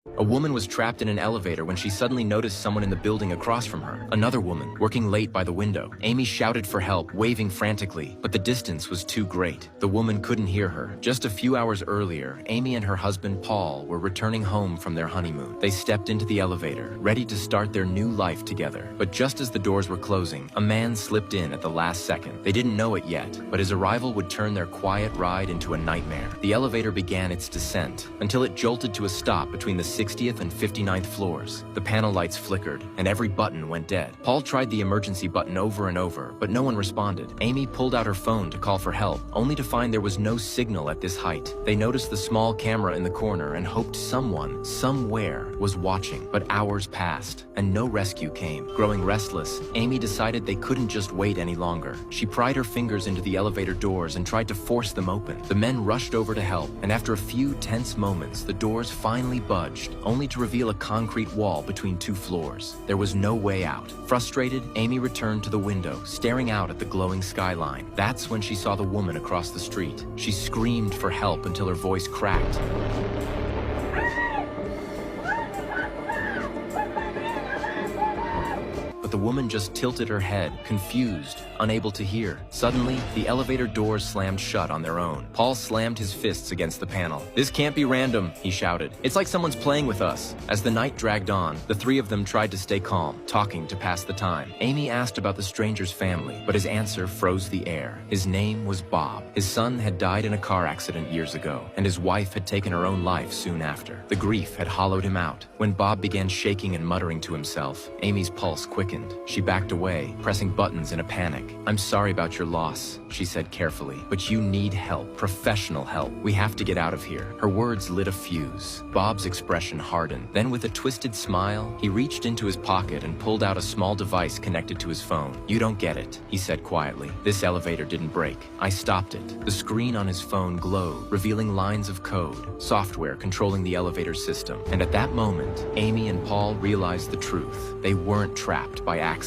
A woman was trapped in an elevator when she suddenly noticed someone in the building across from her. Another woman, working late by the window. Amy shouted for help, waving frantically, but the distance was too great. The woman couldn't hear her. Just a few hours earlier, Amy and her husband, Paul, were returning home from their honeymoon. They stepped into the elevator, ready to start their new life together. But just as the doors were closing, a man slipped in at the last second. They didn't know it yet, but his arrival would turn their quiet ride into a nightmare. The elevator began its descent, until it jolted to a stop between the 60th and 59th floors. The panel lights flickered, and every button went dead. Paul tried the emergency button over and over, but no one responded. Amy pulled out her phone to call for help, only to find there was no signal at this height. They noticed the small camera in the corner and hoped someone, somewhere, was watching. But hours passed, and no rescue came. Growing restless, Amy decided they couldn't just wait any longer. She pried her fingers into the elevator doors and tried to force them open. The men rushed over to help, and after a few tense moments, the doors finally budged, only to reveal a concrete wall between two floors. There was no way out. Frustrated, Amy returned to the window, staring out at the glowing skyline. That's when she saw the woman across the street. She screamed for help until her voice cracked. The woman just tilted her head, confused, unable to hear. Suddenly, the elevator doors slammed shut on their own. Paul slammed his fists against the panel. "This can't be random," he shouted. "It's like someone's playing with us." As the night dragged on, the three of them tried to stay calm, talking to pass the time. Amy asked about the stranger's family, but his answer froze the air. His name was Bob. His son had died in a car accident years ago, and his wife had taken her own life soon after. The grief had hollowed him out. When Bob began shaking and muttering to himself, Amy's pulse quickened. She backed away, pressing buttons in a panic. "I'm sorry about your loss," she said carefully, "but you need help, professional help. We have to get out of here." Her words lit a fuse. Bob's expression hardened. Then with a twisted smile, he reached into his pocket and pulled out a small device connected to his phone. "You don't get it," he said quietly. "This elevator didn't break. I stopped it." The screen on his phone glowed, revealing lines of code, software controlling the elevator system. And at that moment, Amy and Paul realized the truth. They weren't trapped by accident.